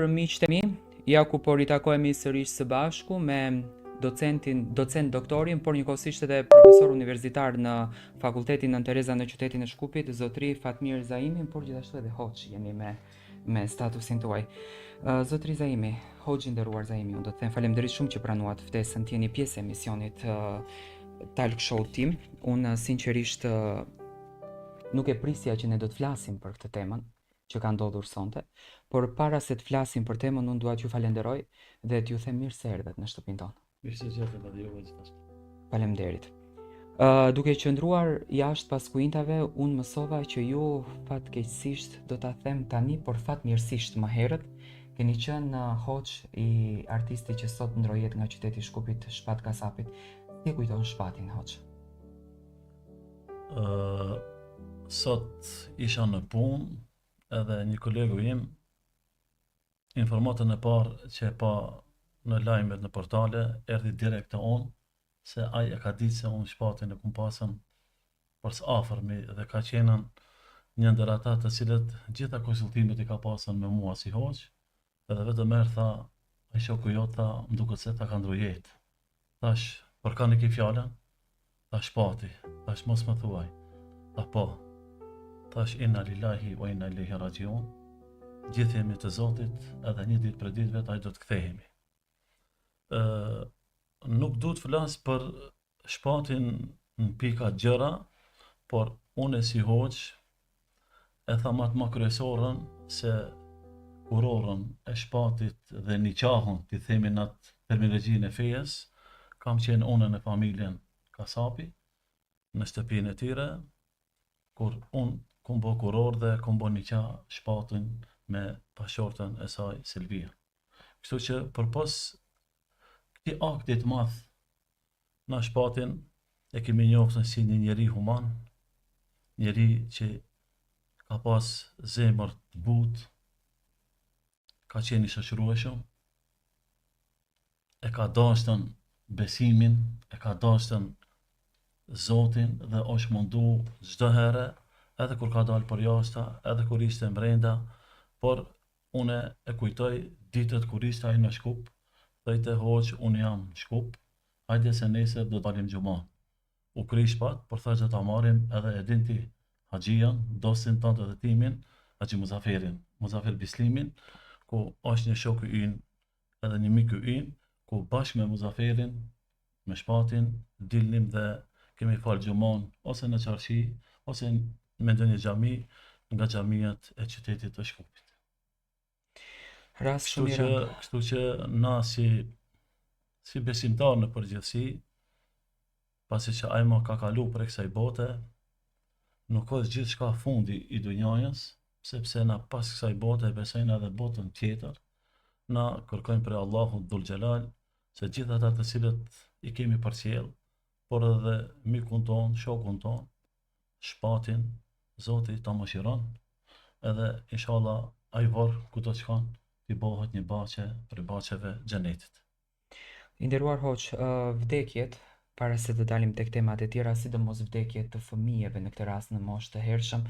mbarë miqtë e mi, ja ku po ritakohemi sërish së bashku me docent doktorin, por njëkohësisht edhe profesor universitar në Fakultetin Nën Tereza në qytetin e Shkupit, zotri Fatmir Zaimi, por gjithashtu edhe Hoxh jemi me statusin tuaj. Zotri Zaimi, Hoxh i nderuar Zaimi, unë do të them faleminderit shumë që pranuat ftesën të jeni pjesë e emisionit talk show tim. Unë sinqerisht nuk e prisja që ne do të flasim për këtë temën që ka ndodhur sonte, por para se të flasim për temën, unë dua t'ju falenderoj dhe t'ju them mirë se erdhët në shtëpinë tonë. Mirë se jeni me ju gjithashtu. Faleminderit. Duke qëndruar jashtë pas kuintave, unë mësova që ju fatkeqësisht do ta them tani, por fatmirësisht më herët, keni qenë Hoxh i artisti që sot ndrojet nga qyteti i Shkupit, Shpat Kasapit. Si kujton Shpatin, Hoxh? Sot isha në punë edhe një kolegu im informatën e parë që e pa në lajmet në portale erdhi direkt te unë se ai e ka ditë se unë Shpatin e kum pasën për së afërmi dhe ka qenë një ndër ata të cilët gjitha konsultimet i ka pasën me mua si Hoxh, edhe vetëm merr tha ai shoku jot tha më duket se ta ka ndrujet. Thash për kanë ki fjalën? Thash Shpati, thash mos më thuaj. Tha po. Thash inna lillahi wa inna ilaihi rajiun. Gjithë jemi të Zotit, edhe një ditë për ditëve ai do të kthehemi. Nuk du të flas për Shpatin në pika gjëra, por unë si Hoxh e tha më kryesorën se kurorën e Shpatit dhe niqahun, ti themi në atë terminologjinë e fejes, kam qenë unë në familjen Kasapi, në shtëpinë e tyre, kur unë kum bo kuror dhe kum bo niqah Shpatin me pashortën e saj Silvia. Kështu që përpos këtij akti të madh na Shpatin e kemi njoftën si një njeri human, njeri që ka pas zemër të butë, ka qenë i shoqërueshëm, e ka dashtën besimin, e ka dashtën Zotin dhe është mundu çdo herë, edhe kur ka dalë për jashta, edhe kur ishte brenda, por une e kujtoj ditët kur ishte ai në Shkup, thejte Hoxh, unë jam në Shkup, hajde se nesër do dalim xhuman. U kri Shpat, por thash do ta marrim edhe e dinti Haxhian, dosin tonë të timin, Haxhi Muzafer Bislimin, ku është një shok i ynë, edhe një mik i ynë, ku bashkë me Muzaferin, me Shpatin, dilnim dhe kemi falë xhuman ose në Çarshi, ose me ndonjë xhami nga xhamiat e qytetit të Shkupit. Kështu që na si besimtar në përgjithësi, pasi që ai më ka kalu për kësaj bote, nuk është gjithçka fundi i dunjajës, sepse na pas kësaj bote besojnë edhe botën tjetër. Na kërkojmë për Allahun Dhul Xhelal se gjithë ata të cilët i kemi përcjell, por edhe mikun ton, shokun ton, Shpatin, Zoti ta mëshiron, edhe inshallah ai varr ku do të shkon, i bëhet një baçe për baçeve xhenetit. I nderuar Hoxh, vdekjet, para se të dalim tek temat e tjera, sidomos vdekjet të fëmijëve në këtë rast në moshë të hershëm,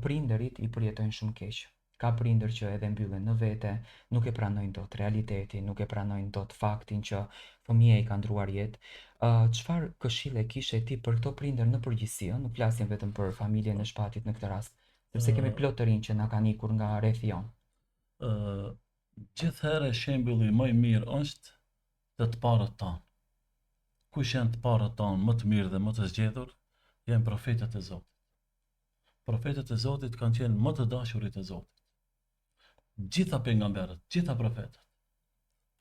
prindërit i përjetojnë shumë keq. Ka prindër që edhe mbyllen në vete, nuk e pranojnë dot realitetin, nuk e pranojnë dot faktin që fëmia i ka ndruar jetë. Çfarë këshille kishe ti për këto prindër në përgjithësi? Nuk flasim vetëm për familjen e Shpatit në këtë rast, sepse kemi plot të rinj që na kanë ikur nga rrethi jon. Gjithherë shembulli më i mirë është të parët tanë. Kush janë të parët tanë më të mirë dhe më të zgjedhur? Janë profetët e Zotit. Profetët e Zotit kanë qenë më të dashurit e Zotit. Gjitha pejgamberët, gjitha profetët.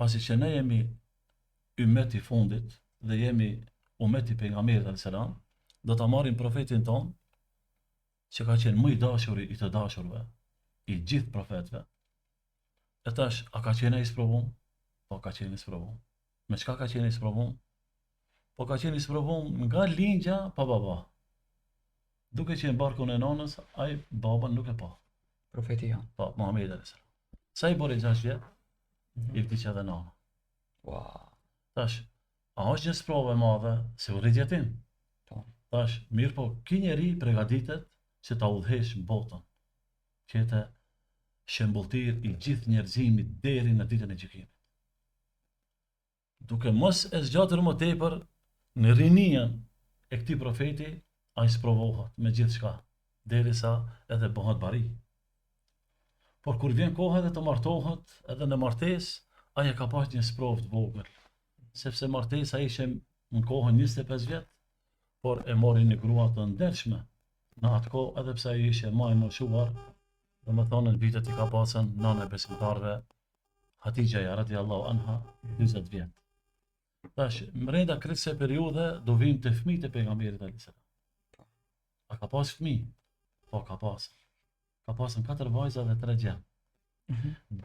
Pasi që ne jemi ummet i fundit dhe jemi ummet i pejgamberit alayhis salam, do ta marrim profetin ton, që ka qenë më i dashuri i të dashurve, i gjithë profetëve. E tash, a ka qenë ai sprovum? Po ka qenë sprovum. Me çka ka qenë sprovum? Po ka qenë sprovum nga lindja pa baba. Duke qenë barkun e nonës, ai babën nuk e pa. Profeti jon. Po, Muhamedi alayhis salam. Sa i bori 6 vjet, i vdiq edhe nana. Wow. Tash, a është një sprovë e madhe se u rritjetin? Po. Tash, mirë po, ki njeri përgatitet që ta udhëhesh botën. Qete shembulltir i gjithë njerëzimit deri në ditën e gjykimit. Duke mos e zgjatur më tepër në rinien e këtij profeti, ai sprovohet me gjithçka, derisa edhe bëhet bari. Por kur vjen koha edhe të martohet, edhe në martesë, ai e ka pas një sprovë të vogël, sepse martesa ishte në kohën 25 vjet, por e mori një grua të ndershme në atë kohë, edhe pse ai ishte më i moshuar, domethënë në vitet i ka pasën nëna e besimtarëve, Hatixha radiallahu anha, 40 vjet. Tash, mrenda kësaj periudhe do vim të fëmijët e pejgamberit alayhis salam. A ka pas fëmijë? Po ka pas. Ka pasën 4 vajza dhe 3 djem.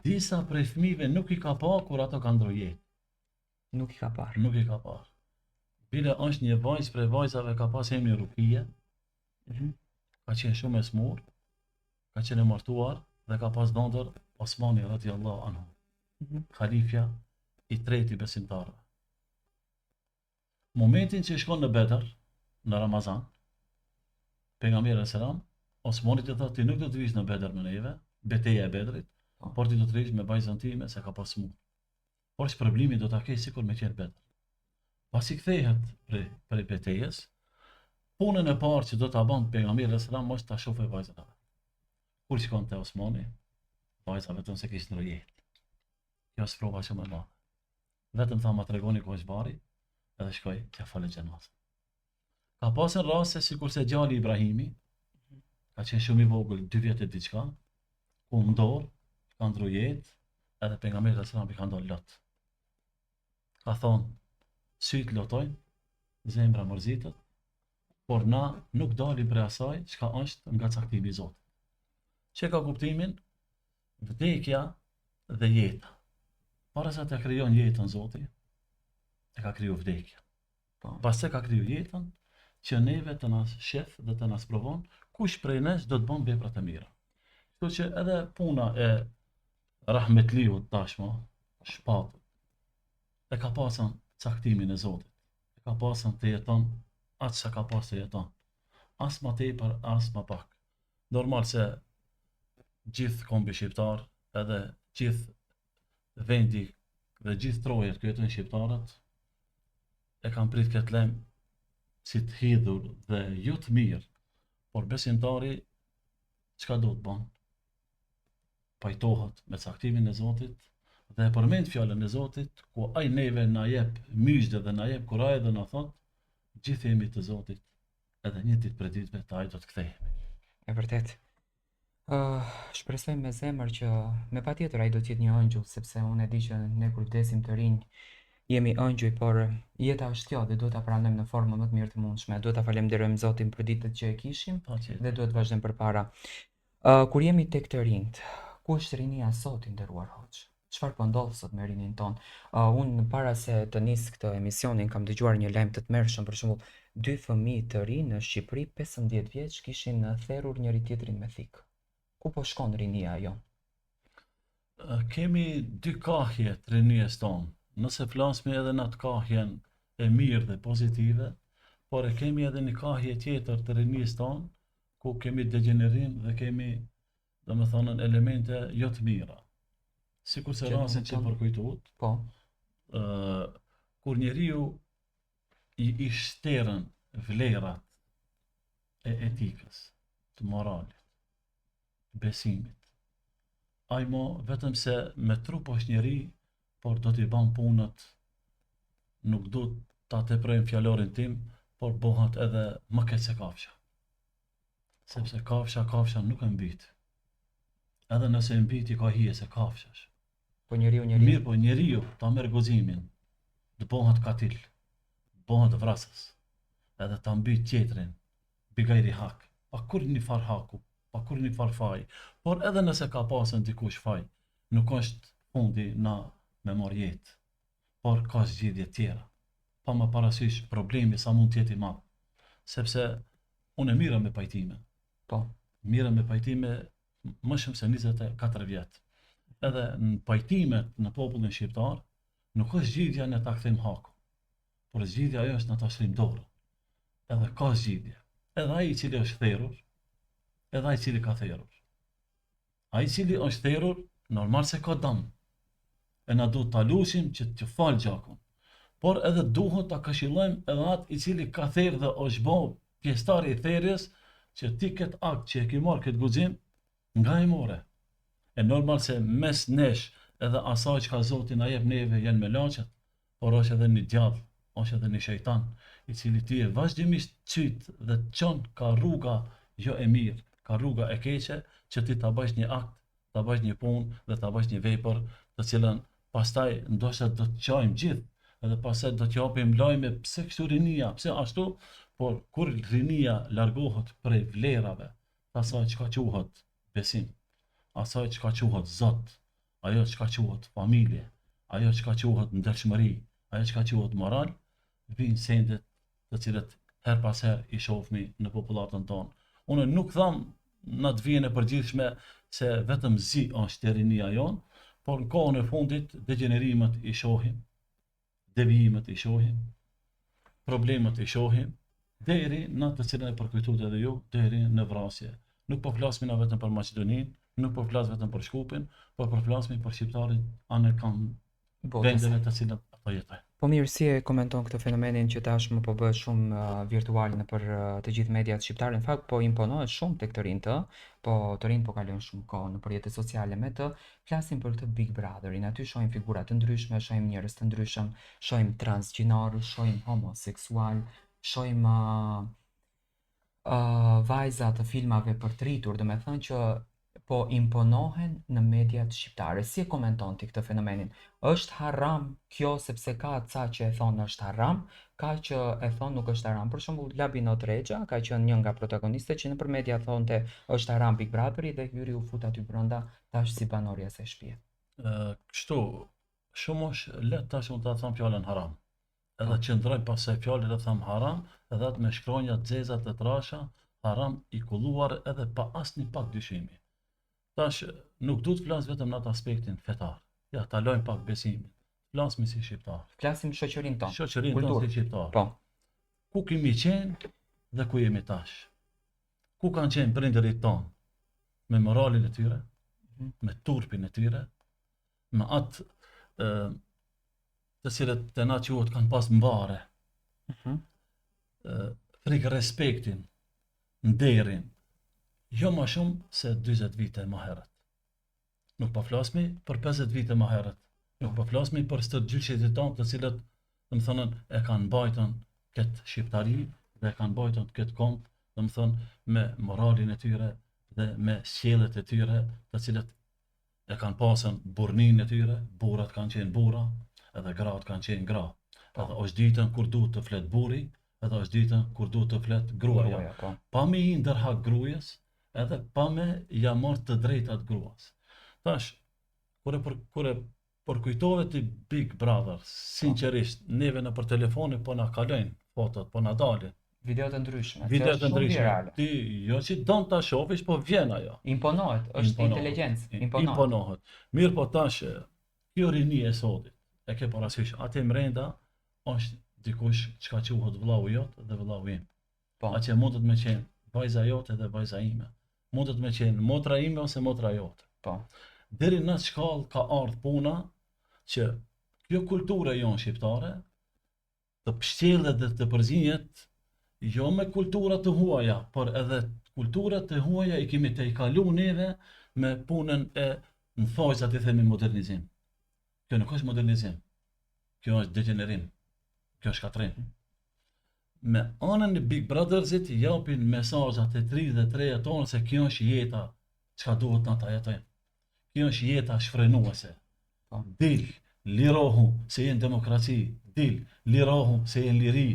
Disa prej fëmijëve nuk i ka pa kur ato kanë ndrojë jetë. Nuk i ka parë. Nuk i ka parë. Bile është një vajzë prej vajzave ka pas emrin Rukia, ka qenë shumë e smur, ka qenë e martuar dhe ka pas ndër Osmani radiallahu anhu, khalifja i treti besimtarëve. Momentin që shkon në Bedër, në Ramazan, pejgamberi alayhis salam, Osmani të thotë ti nuk do të vish në Bedër me neve, betejë e Bedrit, por ti do të rish me vajzën time se ka pas smur. Por shpërblimi do ta kesh sikur me qenë Bedër. Pasi kthehet prej betejës, punën e parë që do ta bën pejgamberi alayhis salam është ta shohë vajzën atë. Kur shkon te Osmani, vajza vetëm se kishte ndrojë. Kjo është prova shumë e madhe. Vetëm tha ma tregoni ku është bari, edhe shkoj t'ja falë xhenazën. Ka pasën raste sikurse djali Ibrahimi, ka qenë shumë i vogël, 2 vjet e diçka, ku ndor, ka ndru jetë, edhe pejgamberi alayhis salam i ka ndonjë lot. Ka thonë, syt lotojnë, zemra mërzitet, por na nuk dalim prej asaj çka është nga caktimi i Zotit. Që ka kuptimin, vdekja dhe jeta. Para sa të krijon jetën Zoti, e ka kriju vdekja. Pastaj ka kriju jetën që neve të na shef dhe të na provon kush prej nesh do të bën vepra të mira. Kështu që edhe puna e rahmetliut tashmë, shpatë, e ka pasën caktimin e Zotit. E ka pasën të jeton atë që ka pasë të jeton. As më tepër, as më pak. Normal se gjithë kombi shqiptar, edhe gjithë vendi dhe gjithë trojet ku jetojnë shqiptarët, e kanë prit këtë lem si të hidhur dhe jo të mirë, por besimtari çka do të bën? Pajtohet me caktimin e Zotit dhe përmend fjalën e Zotit, ku ai neve na jep myshde dhe na jep kurajë dhe na thot, gjithë jemi të Zotit, edhe një ditë për ditëve të ai do të kthehemi. E vërtet. Shpresoj me zemër që me patjetër ai do të jetë një ëngjëll, sepse unë e di që ne kur vdesim të rinj jemi ëngjëj, por jeta është kjo dhe duhet ta pranojmë në formën më të mirë të mundshme. Duhet ta falenderojmë Zotin për ditët që e kishim dhe duhet të vazhdojmë përpara. Kur jemi tek të rinjt, ku është rinia sot, i nderuar Hoxh? Çfarë po ndodh sot me rinin ton? Unë para se të nis këtë emisionin kam dëgjuar një lajm të tmerrshëm, për shembull, 2 fëmijë të rinj në Shqipëri, 15 vjeç, kishin therrur njëri tjetrin me thik. Ku po shkon rinia ajo? Kemi 2 kahje të rinjes tonë. Nëse flasmi edhe në atë kahjen e mirë dhe pozitive, por e kemi edhe një kahje tjetër të rinjes tonë, ku kemi degenerim dhe kemi, domethënë, elemente jo të mira. Sikurse rastin që përkujtohet, kur njeriu i shterën vlerat e etikës, të moralit, besimit, ai mo vetëm se me trup është njeri, por do t'i ban punët, nuk do ta teprojmë fjalorin tim, por bëhat edhe më keq se kafsha. Sepse kafsha nuk e mbyt. Edhe nëse e mbyt i ka hije se kafshash. Po njeriu. Mirë, po njeriu ta merr guximin, të bëhet katil, bëhet vrasës, edhe ta mbyt tjetrin, bigajri hak, pa kur një far haku, pa kur një far faj, por edhe nëse ka pasën dikush faj, nuk është fundi na me marrë jetë, por ka zgjidhje tjera, pa më parasysh problemi sa mund t'jeti madh, sepse unë e mira me pajtime, mira me pajtime më shumë se 24 vjet, edhe në pajtimet në popullin shqiptar, nuk është zgjidhja në ta kthejmë haku, por zgjidhja ajo është në ta shrim dorën, edhe ka zgjidhje, edhe ai i cili është therrur, edhe ai i cili ka therrur. Ai cili është therrur, normal se ka dëm. E na duhet ta lutim që të fal gjakun. Por edhe duhet ta këshillojmë edhe atë i cili ka therrë dhe është bë pjesëtar i therrjes, që ti këtë akt që e ke marrë këtë guxim, nga e more. E normal se mes nesh edhe asaj që ka Zoti na jep neve janë me laçet, por është edhe një djall, është edhe një shejtan, i cili ti e vazhdimisht çyt dhe të çon ka rruga jo e mirë, ka rruga e keqe, që ti ta bësh një akt, ta bësh një punë dhe ta bësh një vepër, të cilën pastaj ndoshta do të çojmë gjithë, edhe pastaj do të japim lajme pse kështu rinia, pse ashtu, por kur rinia largohet prej vlerave, asaj çka quhet besim, asaj çka quhet Zot, ajo çka quhet familje, ajo çka quhet ndershmëri, ajo çka quhet moral, vijnë sendet të cilët her pas her i shohmi në popullatën tonë. Unë nuk tham në të vijën e përgjithshme se vetëm zi është rinia jonë, por në kohën e fundit degenerimet i shohim, devijimet i shohim, problemet i shohim, deri në të cilën e përkujtuat edhe ju, deri në vrasje. Nuk po flasim na vetëm për Maqedoninë, nuk po flas vetëm për Shkupin, por po flasim për shqiptarin anë kam vendeve të cilat ato jetojnë. Po mirë, si e komenton këtë fenomenin që tashmë po bëhet shumë virtual nëpër të gjithë mediat shqiptare, në fakt po imponohet shumë tek të rinjtë, po të rinjtë po kalojnë shumë kohë nëpër rrjetet sociale me të, flasim për këtë Big Brotherin. Aty shohim figura të ndryshme, shohim njerëz të ndryshëm, shohim transgjinor, shohim homoseksual, shohim vajza të filmave për të rritur, domethënë që po imponohen në mediat shqiptare. Si e komenton ti këtë fenomenin? Është haram kjo sepse ka ca që e thonë është haram, ka që e thonë nuk është haram. Për shembull, Labinot Rexha ka qenë një nga protagonistët që nëpër media thonte është haram Big Brotheri dhe hyri u fut aty brenda tash si banorja e shtëpisë. Kështu, shumë është lehtë tash unë ta them fjalën haram. Edhe qëndroj pas saj fjalë dhe them haram, edhe atë me shkronja të zeza të trasha, haram i kulluar edhe pa asnjë pak dyshimi. Tash nuk duhet të flas vetëm në atë aspektin fetar. Ja, ta lojmë pak besimin. Flasmi si shqiptar. Flasim shoqërinë tonë. Shoqërinë tonë si shqiptar. Po. Ku kemi qenë dhe ku jemi tash? Ku kanë qenë prindërit tonë? Me moralin e tyre, me turpin e tyre, me atë të cilët të na quhet kanë pas mbare. Frikë respektin, nderin, jo më shumë se 40 vite më herët. Nuk po flasmi për 50 vite më herët. Nuk po flasmi për stërgjyqjet e tonë të cilët, domethënë, e kanë mbajtur këtë shqiptari dhe e kanë mbajtur këtë kom, domethënë me moralin e tyre dhe me sjelljet e tyre, të cilët e kanë pasën burrnin e tyre, burrat kanë qenë burra, edhe gratë kanë qenë gra. Edhe është ditën kur duhet të flet burri, edhe është ditën kur duhet të flet gruaja. Pa me i ndërhak gruajes, edhe pa me ja marrë të drejtat gruas. Tash, kur e përkujtove ti Big Brother, sinqerisht, neve në për telefoni po na kalojnë fotot, po na dalin. Video të ndryshme. Video të ndryshme. Ti jo që don ta shohësh, po vjen ajo. Imponohet, është inteligjencë, imponohet. Mirë, po tash kjo rini e sotit, e ke parasysh, atë mrenda është dikush çka quhet vllau jot dhe vllau im. Po. Atë mund të më qenë vajza jote dhe vajza ime. Mund të më qenë motra ime ose motra jote. Po. Deri në shkallë ka ardhur puna që kjo kultura jonë shqiptare të pështjellet dhe të përzinjet jo me kultura të huaja, por edhe kultura të huaja i kemi të i kalu neve me punën e në thojzat i themi modernizim. Kjo nuk është modernizim, kjo është degenerim, kjo është katrim. Me anën e Big Brothersit japin mesazhat e 33 tonë se kjo është jeta çka duhet na ta jetojmë. Kjo është jeta shfrenuese. Dil, lirohu se jenë demokraci, dil, lirohu se jenë liri,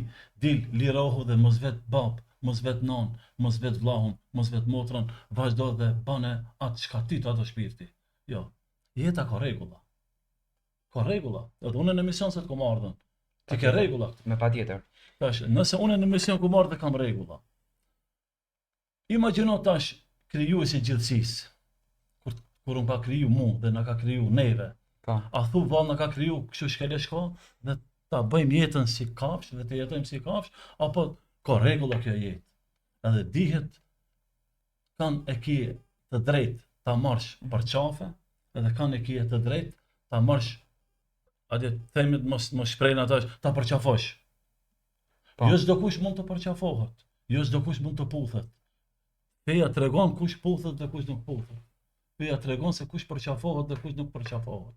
dil, lirohu dhe mos vet bab, mos vet non, mos vet vllahun, mos vet motrën, vazhdo dhe bane atë çka ti të ato shpirti. Jo, jeta ka rregulla. Ka rregulla. Edhe unë në emision se të kom ardhën. Ti ke rregulla. Me patjetër. Tash, nëse unë në emision kom ardhë kam rregulla. Imagjino tash krijuesi i gjithësisë. Kur unë ka kriju mu dhe na ka kriju neve. A thu vallë na ka kriju kështu shkeleshko dhe ta bëjmë jetën si kafsh dhe të jetojmë si kafsh, apo ka rregulla kjo jetë. Edhe dihet kanë e ki të drejtë ta marrësh për qafe, edhe kanë e kije të drejtë, ta marrësh, atje themit mos shprejnë ata, ta përqafosh. Po. Jo çdo kush mund të përqafohet, jo çdo kush mund të puthet. Feja tregon kush puthet dhe kush nuk puthet. Feja tregon se kush përqafohet dhe kush nuk përqafohet.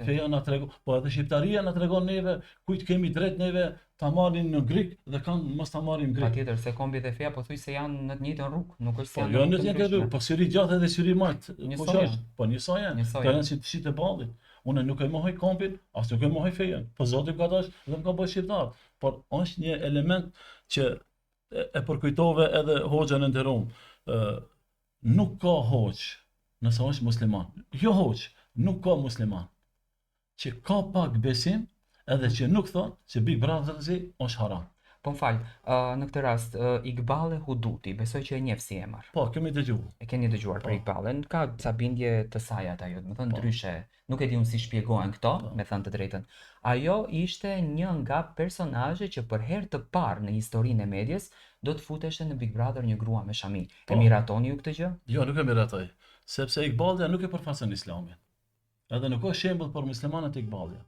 Feja na tregon, po edhe shqiptaria na tregon neve kujt kemi drejt neve ta marrin në grik dhe kanë mos ta marrim grik. Patjetër se kombit e feja pothuajse janë në të njëjtën rrugë, nuk është Po se jo janë në të njëjtën rrugë, po syri gjatë edhe syri majt. Njësoj janë. Po njësoj janë. Njësoj Ka janë. janë si të shitë ballit. Unë nuk e mohoj kombin, as nuk e mohoj fejen. Po Zoti ka dash dhe më ka bërë shqiptar. Por është një element që e përkujtove edhe hoxhën e nderuam. Nuk ka hoxh nëse është musliman. Jo hoxh, nuk ka musliman që ka pak besim edhe që nuk thon se Big Brotherzi është haram. Po m'fal, në këtë rast Iqbal Huduti, besoj që e njeh si emër. Po, kemi dëgjuar. E keni dëgjuar për Iqbalin, ka ca bindje të saj ata jo, do të thënë ndryshe. Nuk e di unë si shpjegohen këto, me thënë të drejtën. Ajo ishte një nga personazhet që për herë të parë në historinë e medias do të futeshte në Big Brother një grua me shami. E miratoni ju këtë gjë? Jo, nuk e miratoj, sepse Iqbalja nuk e përfaqëson Islamin. Edhe nuk ka shembull për muslimanët e Iqbalja.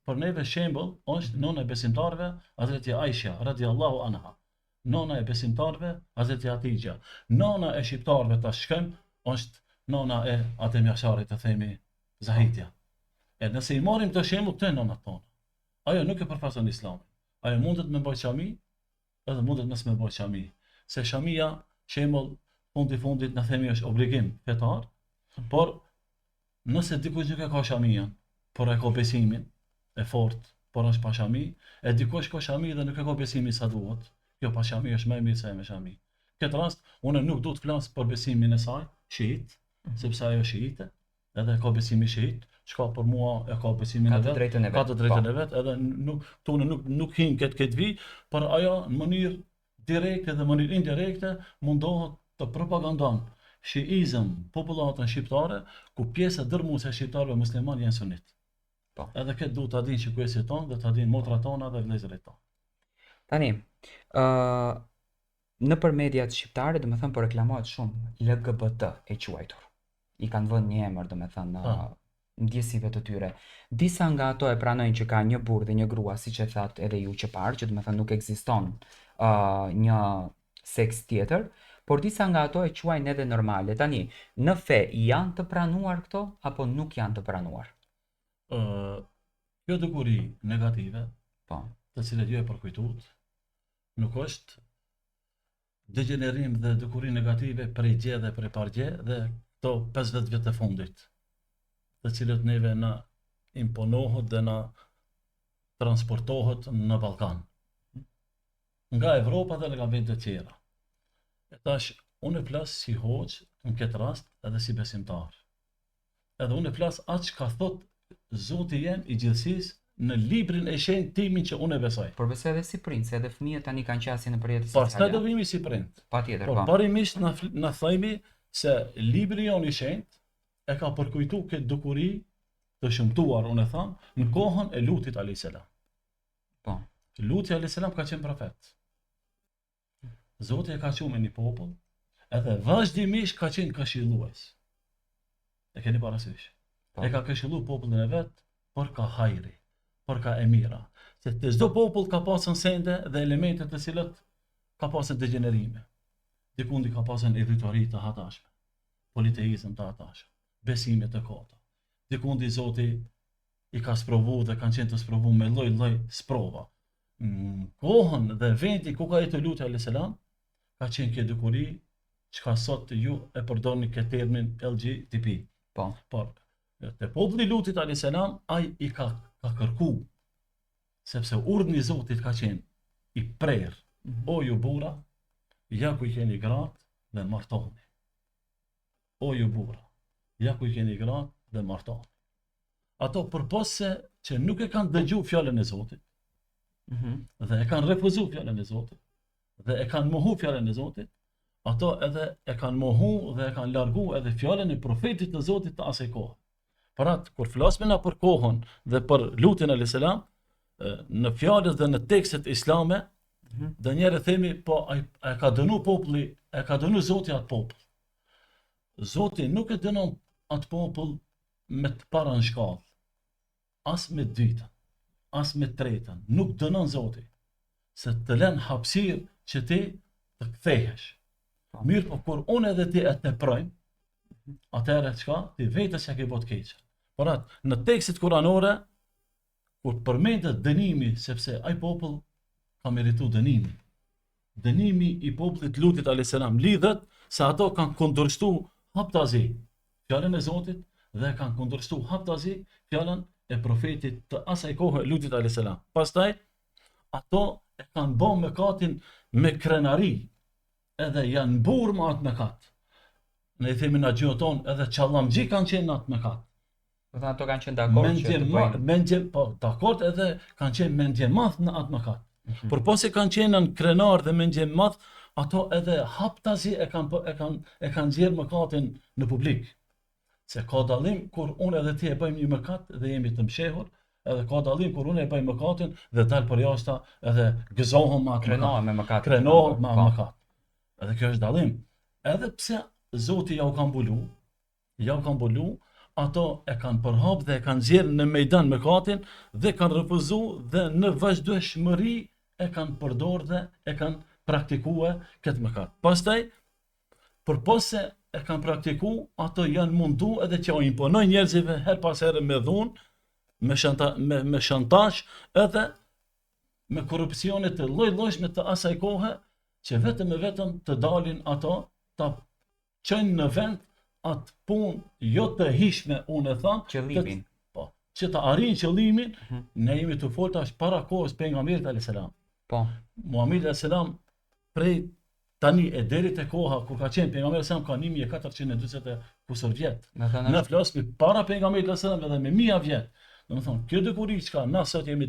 Për neve shembull është nona e besimtarëve, Hazreti Aisha radhiyallahu anha. Nona e besimtarëve, Hazreti Hatixha. Nona e shqiptarëve ta shkëm është nona e Adem Jasharit, të themi Zahidja. E nëse i marrim të shembull të nonat tona, ajo nuk e përfaqëson Islamin. Ajo mundet me bëj xhami, edhe mundet mos me bëj xhami. Se xhamia, shembull, fundit na themi është obligim fetar, por nëse dikush nuk e ka xhamian, por e ka besimin e fort, por është pa xhami, e dikush ka xhami dhe nuk e ka besimin sa duhet. Jo, pa xhami është më e mirë se me xhami. Këtë rast, unë nuk duhet të flas për besimin e saj, shiit, sepse ajo shiite, edhe ka besimin shiit, çka për mua e ka besimin e vet, ka të drejtën e vet, edhe nuk hin këtë vi, por ajo në mënyrë direkte dhe mënyrë indirekte mundohet të propagandon shiizëm popullatën shqiptare, ku pjesa dërmuese e shqiptarëve musliman janë sunit. Po. Edhe këtë duhet ta dinë shikuesit tonë dhe ta dinë motrat tona dhe vëllezërit tonë. Tani, nëpër mediat shqiptare, domethënë po reklamohet shumë LGBT e quajtur. I kanë vënë një emër, domethënë ndjesive të tyre. Disa nga ato e pranojnë që ka një burrë dhe një grua, siç e thatë edhe ju që parë, që domethënë nuk ekziston një seks tjetër, por disa nga ato e quajnë edhe normale. Tani, në fe janë të pranuar këto apo nuk janë të pranuar? Kjo dukuri negative, Po. të cilat ju e përkujtuat, nuk është degenerim dhe dukuri negative prej gje dhe prej pargje dhe këto 50 vjet e fundit, të cilët neve na imponohet dhe na transportohet në Ballkan. Nga Evropa dhe nga vende të tjera. E tash, unë flas si hoxh në këtë rast edhe si besimtar. Edhe unë flas atë që ka thot Zoti jem i gjithësisë në librin e shenjtë timin që unë e besoj. Por besoj edhe si prind, se edhe fëmijët tani kanë qasje në përjetës sociale. sociale. Po, s'ka dëvimi si prind. Patjetër, po. Po. Parimisht na themi se libri jon i shenjtë e ka përkujtu këtë dukuri të shëmtuar, unë e tham, në kohën e Lutit alayhis salam. Po. Luti alayhis salam ka qenë profet. Zoti e ka qumë një popull, edhe vazhdimisht ka qenë këshillues. E keni parasysh? E ka këshillu popullin e vet për ka hajri, për ka e mira. Se të çdo popull ka pasën sende dhe elemente të cilët ka pasën degenerime. Dikundi ka pasën idhujtori të hatashme, politeizëm të hatashme, besime të kota. Dikundi Zoti i ka sprovu dhe kanë qenë të sprovu me lloj sprova. Kohën dhe vendi ku ka jetë Luti alayhis salam ka qenë kjo dukuri çka sot ju e përdorni këtë termin LGBT. Po. Por te populli Lutit alayhis salam ai i ka kërku, sepse urdhni i Zotit ka qenë i prerë. O ju burra, ja ku i keni gratë dhe martoni. O ju burra, ja ku i keni gratë dhe martoni. Ato përpose që nuk e kanë dëgju fjallën e Zotit, dhe e kanë refuzu fjallën e Zotit, dhe e kanë mohu fjallën e Zotit, ato edhe e kanë mohu dhe e kanë largu edhe fjallën e profetit të Zotit të asaj kohë. Për atë, kur flasme na për kohën dhe për Lutin alayhis salam, në fjalët dhe në tekstet islame, dhe njerë themi, po e ka dënu populli, e ka dënu Zoti atë popull. Zoti nuk e dënon atë popull me të parën shkallë, as me të dytën, as me të tretën, nuk dënon Zoti, se të lën hapësirë që ti të kthehesh. Mirë, po kur unë edhe ti e teprojmë, atëherë çka? Ti vetës ja ke bërë të keqen. Por atë, në tekstit kuranore, kur përmendet dënimi, sepse ai popull ka meritu dënimi. Dënimi i popullit Lutit a.s. lidhet se ato kanë kundërshtu haptazi fjalën e Zotit dhe kanë kundërshtu haptazi fjalën e profetit të asaj kohe Lutit a.s. Pastaj ato e kanë bërë mëkatin me krenari, edhe janë burë me atë mëkat. Ne i themi në gjuhën tonë edhe çallamxhi kanë qenë në atë mëkat. Do thënë ato kanë qenë dakord që të bëjnë. Mendje, po, dakord edhe kanë qenë mendje madh në atë mëkat. Por po se kanë qenë në krenar dhe mendje madh, ato edhe haptazi e kanë nxjerrë mëkatin në publik. Se ka dallim kur unë edhe ti e bëjmë një mëkat dhe jemi të mshehur, edhe ka dallim kur unë e bëj mëkatin dhe dal për jashtë edhe gëzohem me atë Krenohem me mëkat. Krenohem me mëkat. Edhe kjo është dallim. Edhe pse Zoti ja u ka mbulu, ato e kanë përhap dhe e kanë nxjerrë në mejdan mëkatin dhe kanë refuzuar dhe në vazhdueshmëri e kanë përdorur dhe e kanë praktikuar këtë mëkat. Pastaj, përpose e kanë praktikuar, ato janë mundu edhe që o imponojnë njerëzive her pas here me dhunë, me shantazh edhe me korrupsione të lloj-llojshme të asaj kohe, që vetëm e vetëm të dalin ato ta çojnë në vend atë punë jo të hishme, unë e tham, Qëllimin. Po, që të arrijnë qëllimin, ne jemi të folur tash para kohës pejgamberit alayhis salam. Po. Muhamedi alayhis salam prej tani e deri te koha kur ka qenë pejgamberi sa ka 1440 kusur vjet. Ne flasim para pejgamberit alayhis salam edhe me 1000 vjet. Domethënë, kjo dukuri çka na sot jemi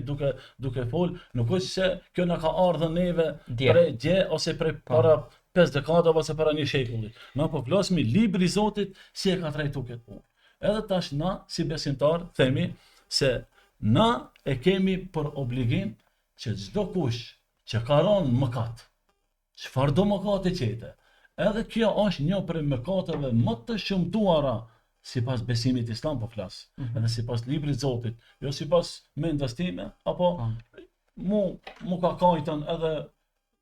duke fol, nuk është se kjo na ka ardhur neve prej dje ose prej para 5 dekada ose para një shekulli. Na po flasim libri i Zotit si e ka trajtuar këtë punë. Edhe tash na si besimtar themi se na e kemi për obligim që çdo kush që ka rënë mëkat, çfarë do mëkati qete, edhe kjo është një prej mëkateve më të shëmtuara sipas besimit islam po flas, edhe sipas librit të Zotit, jo sipas mendjes time apo mu ka kajtën edhe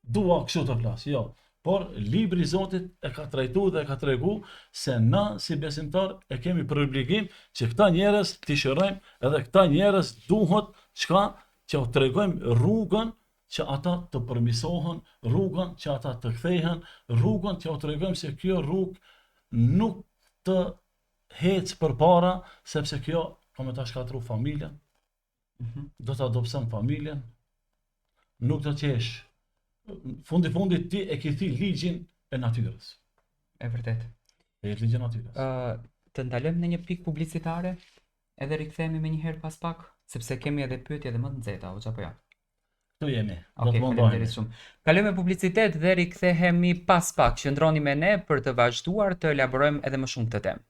dua kështu të flas, jo. Por libri i Zotit e ka trajtuar dhe e ka treguar se na si besimtar e kemi për obligim që këta njerëz t'i shërojmë, edhe këta njerëz duhet çka që u tregojmë rrugën që ata të përmirësohen, rrugën që ata të kthehen, rrugën që u tregojmë se kjo rrugë nuk të hec përpara, sepse kjo ka me ta shkatru familjen, do të adopson familjen, nuk do qesh. Fundit ti e ki thi ligjin e natyrës. E vërtet. E ligjin e natyrës. Të ndalojmë në një pikë publicitare, edhe rikthehemi më një herë pas pak, sepse kemi edhe pyetje edhe më të nxehta, apo jo? Këtu jemi. Okej, faleminderit shumë. Kalojmë me publicitet dhe rikthehemi pas pak. Qëndroni me ne për të vazhduar të elaborojmë edhe më shumë këtë temë.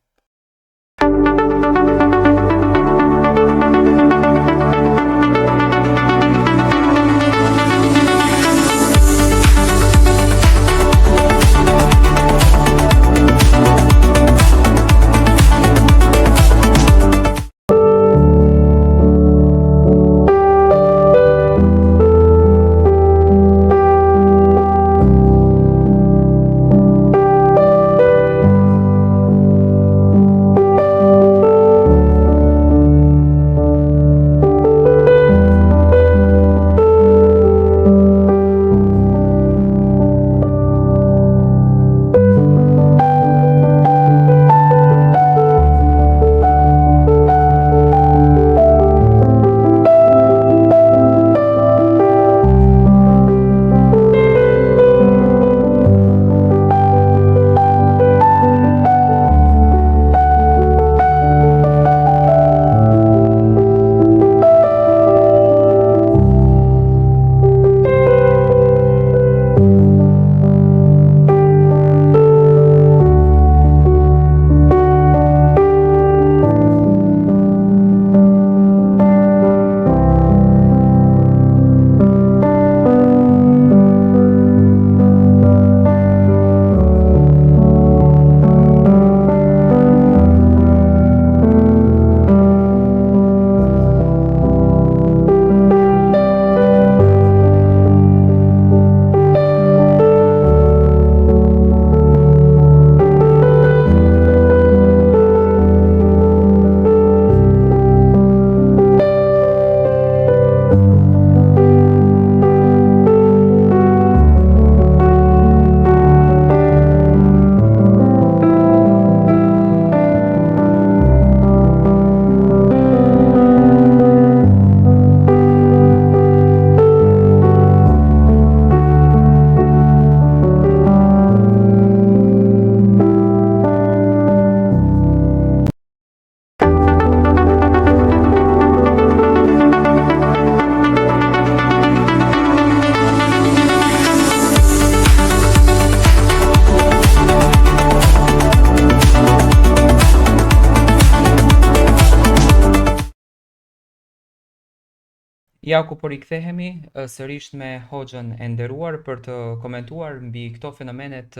Ja ku po rikthehemi sërish me Hoxhën e nderuar për të komentuar mbi këto fenomenet,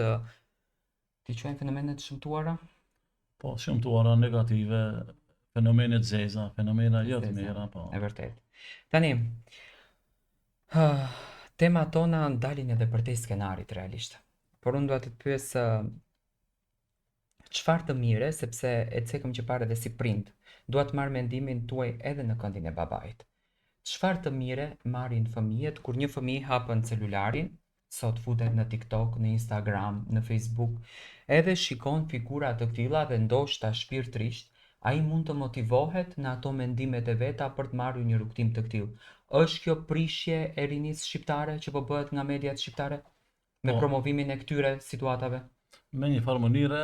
ti quajmë fenomenet shëmtuara? Po, shëmtuara negative, fenomene të zeza, fenomena jo të Zeza, mira, po. e vërtet. Tani, temat tona dalin edhe për te skenarit realisht. Por unë dua të të pyes çfarë të mire, sepse e cekëm që parë edhe si prind, dua të marr mendimin tuaj edhe në këndin e babait. Çfarë të mire marrin fëmijët kur një fëmijë hapën celularin, sot futet në TikTok, në Instagram, në Facebook, edhe shikon figura të tilla dhe ndoshta shpirtërisht ai mund të motivohet në ato mendimet e veta për të marrë një rrugtim të tillë. Është kjo prishje e rinisë shqiptare që po bëhet nga mediat shqiptare me Po. promovimin e këtyre situatave? Me një farë mënyre,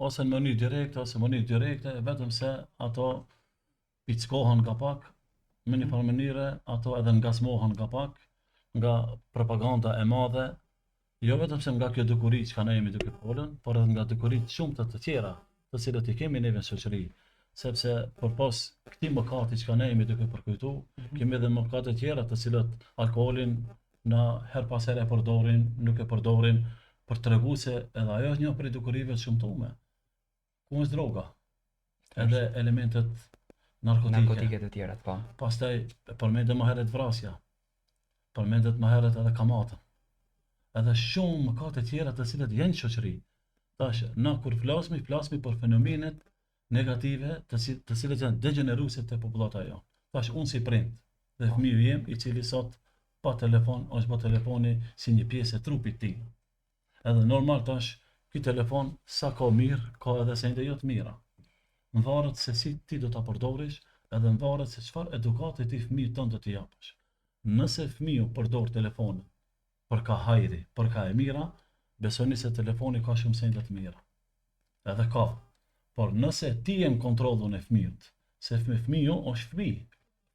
ose në mënyrë direkte, ose në mënyrë direkte, vetëm se ato pickohen nga pak, me një farë mënyre, ato edhe ngasmohen nga pak, nga propaganda e madhe, jo vetëm se nga kjo dukuri që ka ne jemi duke folën, por edhe nga dukurit shumë të tjera, të cilët i kemi neve në shoqëri. Sepse përpas këtij mëkati që ka ne jemi duke përkujtu, kemi edhe mëkate tjera të cilët alkoolin na her pas here përdorin, nuk e përdorin për të regu se edhe ajo është një prej dukurive të shëmtume. Ku është droga? Edhe elementet narkotike. Të tjera, po. Pastaj përmendet më herët vrasja, përmendet më herët edhe kamatën. Edhe shumë mëkate tjera të cilët janë në shoqëri. Tash, na kur flasmi për fenomenet negative të cilët janë degeneruese te popullata jonë. Tash, unë si prind dhe fëmiu jem i cili sot pa telefon, është pa telefoni si një pjesë e trupit tim. Edhe normal tash, ky telefon sa ka mirë, ka edhe sende jo të mira. Në varet se si ti do ta përdorish, edhe në varet se çfarë edukate ti fëmijët tënd do t'i japësh. Nëse fëmiu përdor telefonin për ka hajri, për ka e mira, besoni se telefoni ka shumë sende të mira. Edhe ka. Por nëse ti je në kontrollun e fëmijët, se fëmiu është fëmijë,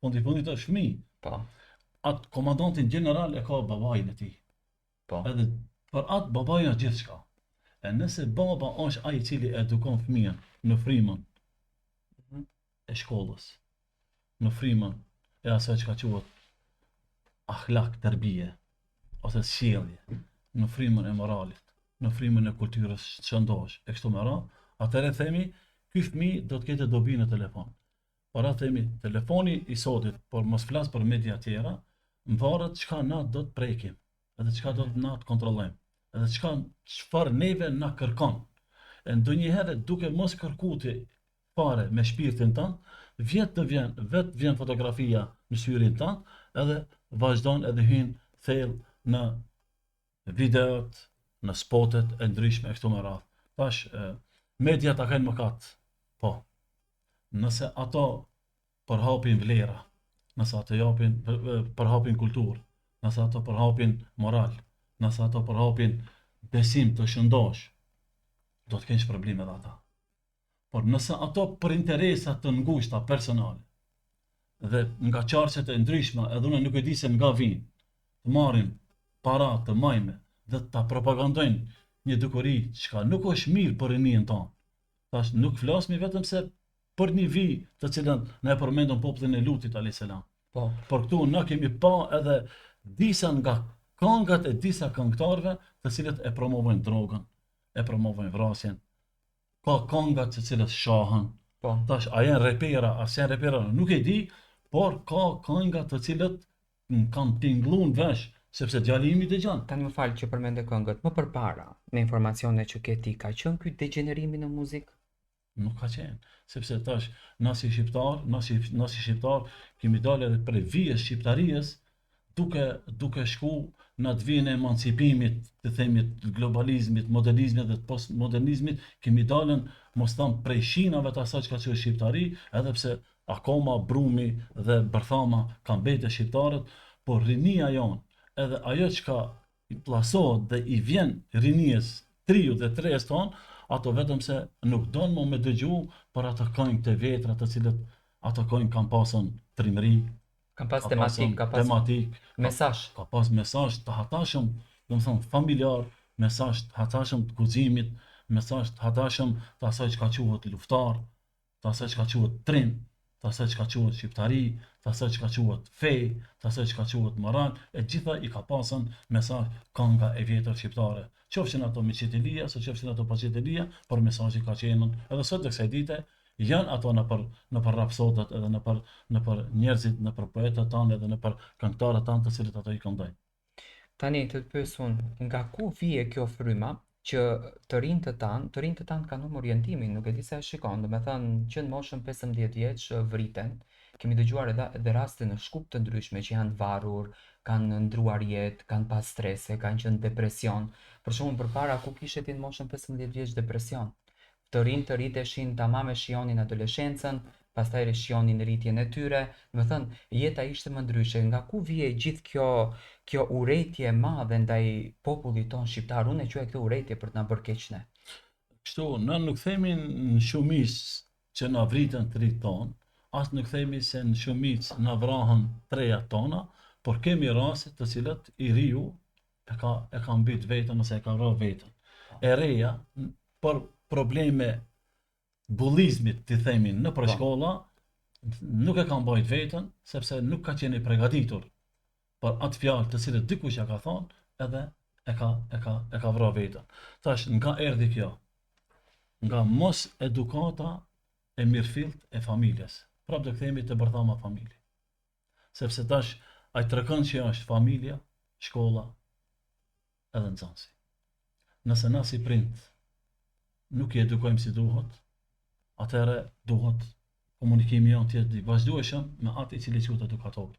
fundi fundit është fëmijë. Po. Atë komandantin general e ka babain e tij. Po. Edhe për atë babai është gjithçka. E nëse baba është ai i cili edukon fëmijën në frymën e shkollës, në frymën e asaj që ka quhet akhlak, tërbije, ose sjellje, në frymën e moralit, në frymën e kulturës shëndosh, e kështu me radhë, atëherë themi, ky fëmijë do të ketë dobi në telefon. Por atë themi, telefoni i sotit, por mos flas për media tjera, varet çka na do të prekim, edhe çka do të na të kontrollojmë, edhe çfarë neve na kërkon. E ndonjëherë duke mos kërkuti fare me shpirtin tënd, vetë vjen fotografia në syrin tënd, edhe vazhdon edhe hyn thellë në videot, në spotet e ndryshme e kështu me radhë. Tash, media ta kanë mëkat. Po. Nëse ato përhapin vlera, nëse ato përhapin kulturë, nëse ato përhapin moral, nëse ato përhapin besim të shëndosh, do të kesh probleme edhe ata. Por nëse ato për interesa të ngushta personale dhe nga qarqet e ndryshme, edhe unë nuk e di se nga vinë, të marrin para të majme dhe ta propagandojnë një dukuri që nuk është mirë për rinien tonë. Tash nuk flasmi vetëm se për një vi të cilën ne e përmendëm popullin e Lutit a.s. Po. Por këtu na kemi pa edhe disa nga këngët e disa këngëtarëve të cilët e promovojnë drogën, e promovojnë vrasjen. Ka këngët të cilët shahen. Po. Tash a janë repera, a janë repera, nuk e di, por ka këngët të cilët kanë tingëlluar vesh, sepse djali im i dëgjon. Tani më fal që përmende këngët. Më përpara, në informacionet që ke ti, ka qenë ky degenerimi në muzikë? Nuk ka qenë, sepse tash na si shqiptar kemi dalë edhe prej vijes shqiptarisë duke shku në atë vijën e emancipimit, të themi të globalizmit, modernizmit dhe të postmodernizmit, kemi dalën mos tham prej shinave të asaj që ka qenë shqiptari, edhe pse akoma brumi dhe bërthama kanë mbete shqiptarët, por rinia jonë, edhe ajo që ka i plasohet dhe i vjen rinies triu dhe tres tonë, ato vetëm se nuk donë më me dëgju për ato këngë të vetra të cilët ato këngë kanë pasën trimëri, Kam pas tematik, ka pas mesazh. Ka pas mesazh të hatashëm, domethënë familjar, mesazh të hatashëm të guximit, mesazh të hatashëm të asaj që ka quhet luftar, të asaj që ka quhet trim, të asaj çka quhet shqiptari, të asaj çka quhet fe, të asaj çka quhet moral, e gjitha i ka pasën mesazh kënga e vjetër shqiptare. Qofshin ato me qetelia, ose qofshin ato pa qetelia, por mesazhi ka qenë edhe sot të kësaj dite janë ato në për rapsodat, edhe në për njerëzit, në për poetët tanë, edhe në për këngëtarët tanë të cilët ato i këndojnë. Tani të pyes unë, nga ku vije kjo fryma që të rinjtë tanë kanë humbur orientimin, nuk e di se e shikon, domethënë që në moshën 15 vjeç vriten. Kemi dëgjuar edhe raste në shkup të ndryshme që janë varur, kanë ndruar jetë, kanë pas strese, kanë qenë depresion. Për shembull, përpara ku kishe ti në moshën 15 vjeç depresion? Të rinj të rriteshin tamam e shionin adoleshencën, pastaj rishionin rritjen e tyre, do të thënë jeta ishte më ndryshe. Nga ku vije gjithë kjo urrejtje e madhe ndaj popullit ton shqiptar? Unë e quaj këtë urrejtje për të na bërë keq ne. Kështu, ne nuk themi në shumicë që na vritën të rritë tonë, as nuk themi se në shumicë na vrahën treja tona, por kemi raste të cilët i riu e ka mbyt vetën ose e ka vrarë vetën. E reja, për probleme bullizmit, të themi, në për shkolla, nuk e ka mbajt vetën, sepse nuk ka qenë i përgatitur për atë fjalë të cilët dikush ja ka thonë, edhe e ka vrarë vetën. Tash, nga erdhi kjo? Nga mos edukata e mirëfillt e familjes. Prapë do kthehemi te bërthama familje. Sepse tash ai trekon që është familja, shkolla, edhe nxënësi. Nëse na si prind nuk i edukojmë si duhet, atëherë duhet komunikimi jonë të jetë i vazhdueshëm me atë i cili quhet edukator.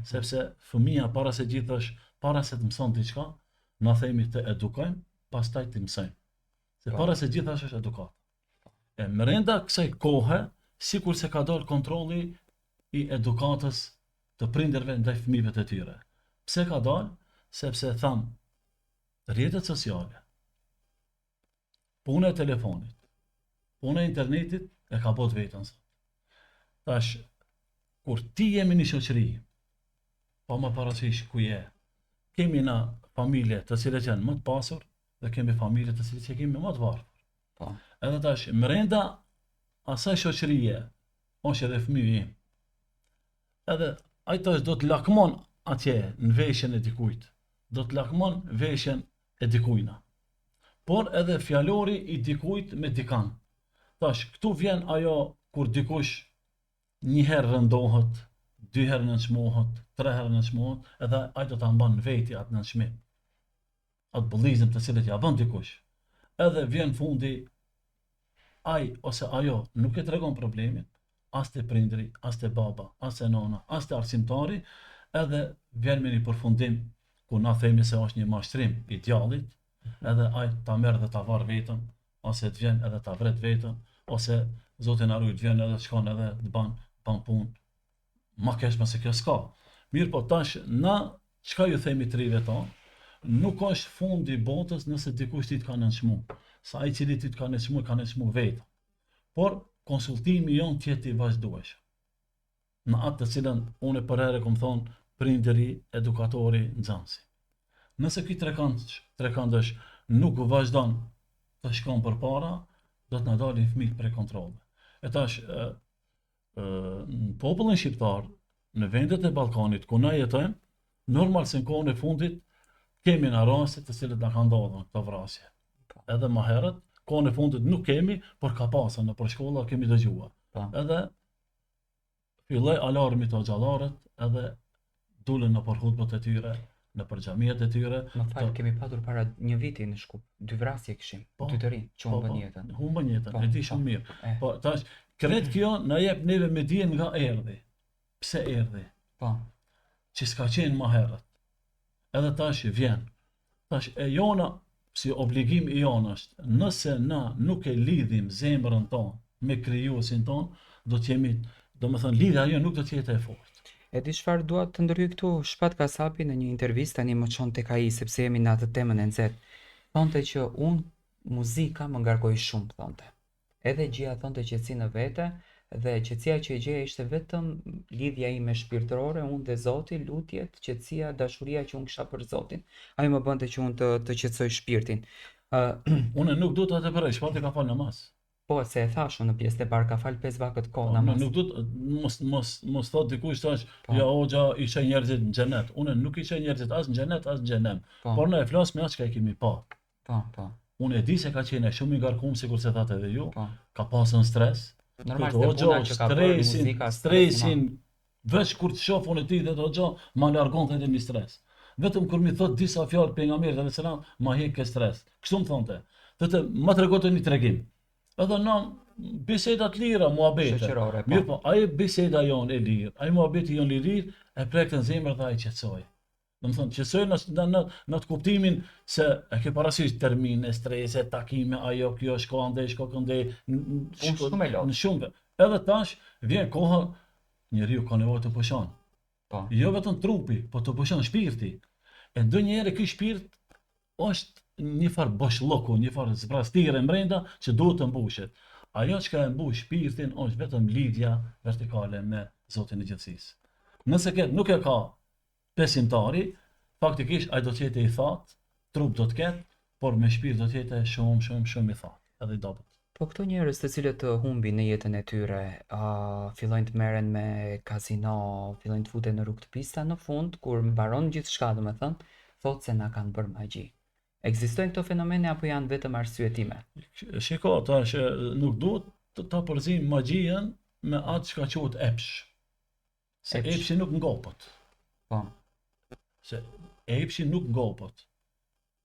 Sepse fëmia para se gjithësh, para se të mëson diçka, na themi të edukojmë, pastaj të mësojmë. Se para se gjithash është edukat. E brenda kësaj kohe, sikur se ka dalë kontrolli i edukatës të prindërve ndaj fëmijëve të tyre. Pse ka dalë? Sepse tham, rrjetet sociale, puna e telefonit, puna e internetit e ka bot vetën. Tash, kur ti jemi një shoqëri, pa më parasysh ku je, kemi na familje të cilët janë më të pasur dhe kemi familje të cilët kemi më të varfër. Edhe tash, brenda asaj shoqërie është edhe fëmiu im. Edhe ai tash do të lakmon atje në veshjen e dikujt, do të lakmon veshjen e dikujna. Por edhe fjalori i dikujt me dikan. Tash, këtu vjen ajo kur dikush një herë rëndohet, 2 herë nënçmohet, 3 herë nënçmohet, edhe ai do ta mban veti atë nënçmim. Atë bullizëm të cilët ja bën dikush. Edhe vjen fundi, ai ose ajo nuk e tregon problemin, as te prindri, as te baba, as te nona, as te arsimtari, edhe vjen me një përfundim ku na themi se është një mashtrim i djallit, edhe ai ta merr dhe ta varr vetën, ose të vjen edhe ta vret vetën, ose Zoti na ruaj të vjen edhe të shkon edhe të ban punë. Ma kesh më se kjo s'ka. Mirë po tash, na çka ju themi të rive ta, nuk është fundi i botës nëse dikush ti të ka nënçmu. Sa ai cili ti të ka nënçmu vetë. Por konsultimi jon të jetë i vazhdueshëm. Në atë të cilën unë për herë kom thonë prindëri, edukatori, nxënësi. Nëse ky trekëndësh nuk vazhdon të shkon përpara, do të na dalin fëmijët prej kontrollit. E tash, në popullin shqiptar, në vendet e Ballkanit ku na jetojmë, normal se në kohën e fundit kemi na raste të cilët na kanë ndodhur këto vrasje. Edhe më herët, kohën e fundit nuk kemi, por ka pasur në shkolla kemi dëgjuar. Edhe filloi alarmi të xhallarët, edhe dulën në për hutbët e tyre, në për xhamiat e tyre. Më fal, kemi patur para një viti në Shkup, 2 vrasje kishim, 2 të rinj që humbën jetën. Humbën jetën, e di shumë mirë. Po tash kret kjo na jep neve me dijen nga erdhi. Pse erdhi? Po. Që s'ka qenë më herët. Edhe tash vjen. Tash e jona, si obligim i jonë është, nëse na nuk e lidhim zemrën tonë me krijuesin tonë, do të jemi, domethënë lidhja jo nuk do të jetë e fortë. E di çfarë dua të ndryj këtu, Shpat Kasapi në një intervistë tani më çon tek ai sepse jemi në atë temën e nxehtë. Thonte që muzika më ngarkoi shumë, thonte. Edhe gjija thonte qetësi në vete dhe qetësia që e gjeja ishte vetëm lidhja ime shpirtërore, unë dhe Zoti, lutjet, qetësia, dashuria që unë kisha për Zotin. Ai më bënte që unë të qetësoj shpirtin. Unë nuk do të tepëroj, Shpati ka fal namaz. Po, se e thashë në pjesë të parë ka falë 5 vakët kohë namaz. Nuk do të mos thot dikush tash, Po. ja hoxha i sheh njerëzit në xhenet. Unë nuk i sheh njerëzit as në xhenet as në xhenem. Po. Por ne e flas me atë që e kemi pa. Po. Unë e di se ka qenë shumë i ngarkuar sikur se thatë edhe ju. Po. Ka pasën stres. Normal Thotë, se "Hoxha, puna që ka bërë muzika, stresin, veç kur të shoh unë ti dhe hoxha, ma largon edhe mi stres. Vetëm kur mi thot disa fjalë pejgamberit alayhis salam, ma hek ke stres. Kështu më thonte. Thotë, ma tregote një tregim. Edhe na bisedat lira, muhabete. Shoqërore, po. Mirë po, ai biseda jonë e lirë, ai muhabeti jonë i lirë, e prekte në zemër dhe ai qetësoi. Do të thonë, qetësoi në të kuptimin se e ke parasysh termine, strese, takime, ajo kjo shko ande, shko kënde, Shumë e lot. në shumë. Edhe tash vjen koha njeriu ka nevojë të pushon. Po. Jo vetëm trupi, po të pushon shpirti. E ndonjëherë ky shpirt është një farë boshllëku, një farë zbrastire brenda që duhet të mbushet. Ajo që ka e mbush shpirtin është vetëm lidhja vertikale me Zotin e Gjithësisë. Nëse nuk e ka besimtari, faktikisht ai do të jetë i thatë, trup do të ketë, por me shpirt do të jetë shumë i thatë, edhe i dobët. Po këto njerëz të cilët të humbin në jetën e tyre, fillojnë të merren me kazino, fillojnë të futen në rrugë të pista, në fund kur mbaron gjithçka, domethënë, thotë se na kanë bërë magji. Ekzistojnë këto fenomene apo janë vetëm arsyetime? Shiko, tash nuk duhet të ta përzim magjien me atë që ka quhet epsh. Se Epsh. epshi nuk ngopët. Po. Se epshi nuk ngopët.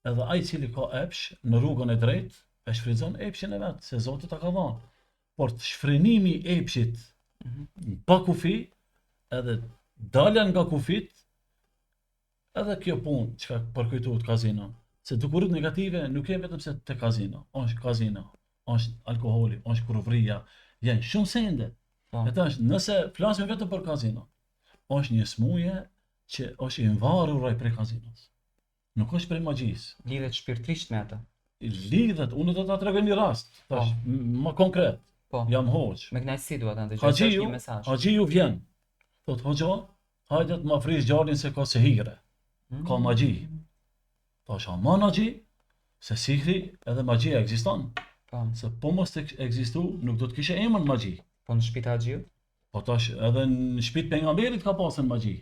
Edhe ai cili ka epsh në rrugën e drejtë, e shfrytëzon epshin e vet, se Zoti ta ka dhënë. Por të shfrenimi i epshit pa kufi, edhe dalja nga kufit, edhe kjo punë që ka përkujtuar kazino. Se dukurit negative nuk janë vetëm se te kazino, është kazino, është alkoholi, është kurvria, janë shumë sende. Po. E tash, nëse flasim vetëm për kazino, është një smuje që është i varur ai prej kazinos. Nuk është prej magjisë. Lidhet shpirtrisht me atë. Lidhet, unë do ta tregoj një rast, tash, më konkret. Po. Jam hoxh. Me kënaqësi dua ta dëgjoj është një mesazh. Haxhiu vjen. Thot hoxha, hajde të ma friz gjalin se ka sehire, ka magji. Tash aman magji, se sihri edhe magjia ekziston. Po. Se po mos të ekzistu, nuk do të kishe emër magji. Po në shtëpi Haxhiut? Po tash edhe në shtëpitë pejgamberit ka pasën magji.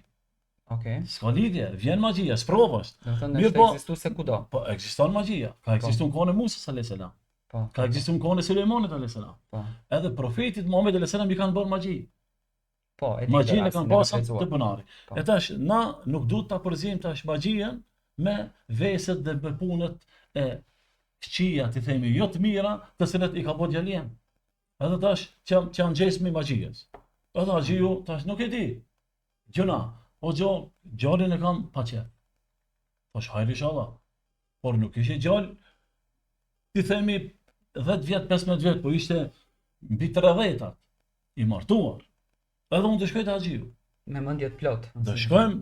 Okej. S'ka lidhje, vjen magjia, s'provosht. Do të thonë Mirë është po- ekzistuar se kudo. Po ekziston magjia. Ka ekzistuar në kohën e Musës alayhis salam. Po. Ka ekzistuar në kohën e Sulejmanit alayhis salam. Po. Edhe profetit Muhammed alayhis salam i kanë bërë magji. Po, e di. Magjinë e rastin, kanë e ka pasur lexuar. të banari. Po. E tash na nuk duhet ta përzim tash magjien me veset dhe me punët e këqija, ti themi, jo të mira, të cilat i ka bërë djalin. Edhe tash që janë gjesmi magjisë. Edhe Haxhiu tash nuk e di. Gjona, o gjalin e kam pa qef. Tash hajri inshallah. Por nuk ishte gjall, ti themi 10 vjet, 15 vjet, po ishte mbi 30-at, i martuar. Edhe unë të shkoj te Haxhiu. Me mendje të plot. Do shkojmë,